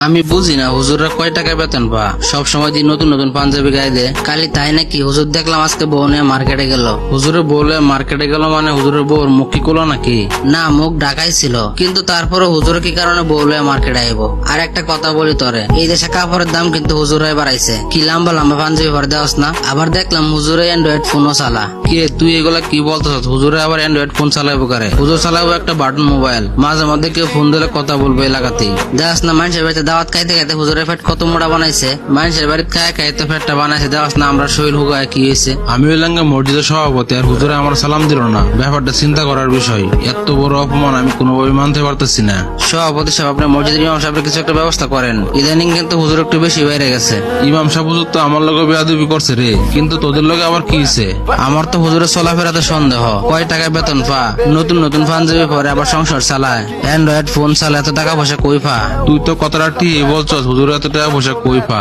আমি বুঝি না হুজুররা কয় টাকা বেতন পা সব সময় দিন নতুন নতুন পাঞ্জাবি গায়ে দে কালি তাই নাকি হুজুর দেখলাম আজকে বউ নিয়ে মার্কেটে গেল। হুজুরের বউলে মার্কেটে গেল মানে হুজুরের বউর মুখ কি করলো নাকি? না, মুখ ঢাকাই ছিল, কিন্তু তারপরে হুজুর কি কারণে বউলে মার্কেটে আইবো? আর একটা কথা বলি তোরে, এই দেশে কাপড়ের দাম কিন্তু হুজুরাই বাড়াইছে। কি লম্বা লম্বা পাঞ্জাবি ভরে দেওয়াস না? আবার দেখলাম হুজুরে অ্যান্ড্রয়েড ফোনও চালা। কি রে, তুই এগুলা কি বলতেছ? হুজুরে আবার অ্যান্ড্রয়েড ফোন চালাইবো কারে? হুজুর চালাবো একটা বাটন মোবাইল, মাঝে মধ্যে কেউ ফোন দিলে কথা বলবে এলাকাতেই। দেওয়াস না মানুষের বাড়িতে দাওয়াত খাইতে খাইতে হুজুরের পেট কত মোটা বানাইছে। মানুষের বাড়িতে খায় খাই তো পেটটা বানাইছে। দেওয়াস না আমরা শরীর হুগায় কি হয়েছে? আমি হইলাম মসজিদের সভাপতি আর হুজুরে আমার সালাম দিল না, ব্যাপারটা চিন্তা করার বিষয়। এত বড় অপমান আমি কোনোভাবে মানতে পারতেছি না। সভাপতি সাহেব, আপনি মসজিদের ইমাম সাহেবের কিছু একটা ব্যবস্থা করেন। ইদানিং কিন্তু হুজুর একটু বেশি বাইরে গেছে। ইমাম সাহেব হুজুর তো আমার লগে বেয়াদবি করছে রে, কিন্তু তোদের লগে আবার কি হয়েছে? আমার তো হুজুরের চলাফেরাতে সন্দেহ। কয় টাকা বেতন পা, নতুন নতুন পাঞ্জাবি পরে আবার সংসার চালায়, অ্যান্ড্রয়েড ফোন চালায়, এত টাকা পয়সা কই পা? তুই তো কথাটা ঠিক বলছস, হুজুর এত টাকা পয়সা কই পা?